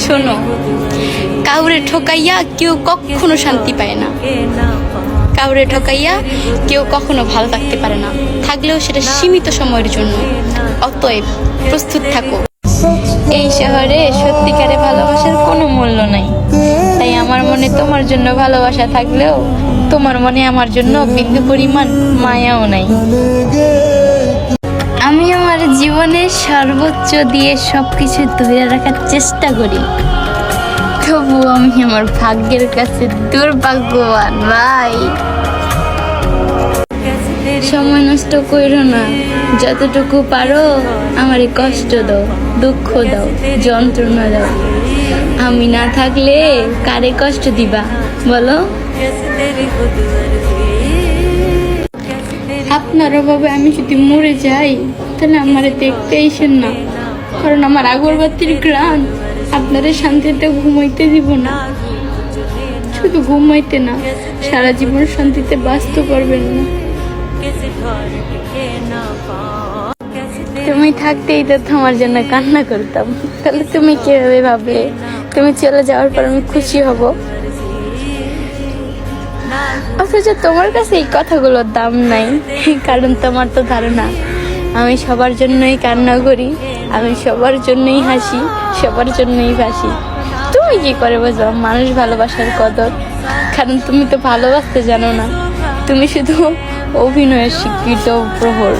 শোনো, কাউরে ঠকাইয়া কেউ কখনো শান্তি পায় না, কাউরে ঠকাইয়া কেউ কখনো ভালো থাকতে পারে না, থাকলেও সেটা সীমিত সময়ের জন্য। অতএব প্রস্তুত থাকো। এই শহরে সত্যিকারে ভালোবাসার কোনো মূল্য নাই, তাই আমার মনে তোমার জন্য ভালোবাসা থাকলেও তোমার মনে আমার জন্য বিন্দু পরিমাণ মায়াও নাই। আমি আমার জীবনের সর্বোচ্চ দিয়ে সবকিছু ধরে রাখার চেষ্টা করি, তবু আমি আমার ভাগ্যের কাছে দুর্ভাগ্যবান। ভাই, সময় নষ্ট করো না, যতটুকু পারো আমারে কষ্ট দাও, দুঃখ দাও, যন্ত্রণা দাও। আমি না থাকলে কারে কষ্ট দিবা বলো? আপনার অভাবে আমি যদি মরে যাই তাহলে আমারে দেখতে আইসেন না, কারণ আমার আগরবাতির ঘ্রাণ আপনারা শান্তিতে ঘুমাইতে দিব না। শুধু ঘুমাইতে না, সারা জীবন শান্তিতে বাঁচতে পারবেন না। তুমি থাকতেই তো তোমার জন্য কান্না করতাম, তাহলে তুমি কিভাবে ভাবলে তুমি চলে যাওয়ার পর আমি খুশি হব? অথচ তোমার কাছে এই কথাগুলোর দাম নাই, কারণ তোমার তো ধারণা আমি সবার জন্যই কান্না করি, আমি সবার জন্যই হাসি, সবার জন্যই বাসি। তুমি কি করে বোঝো মানুষ ভালোবাসার কদর? কারণ তুমি তো ভালোবাসতে জানো না, তুমি শুধু অভিনয়ের স্বীকৃত প্রহর।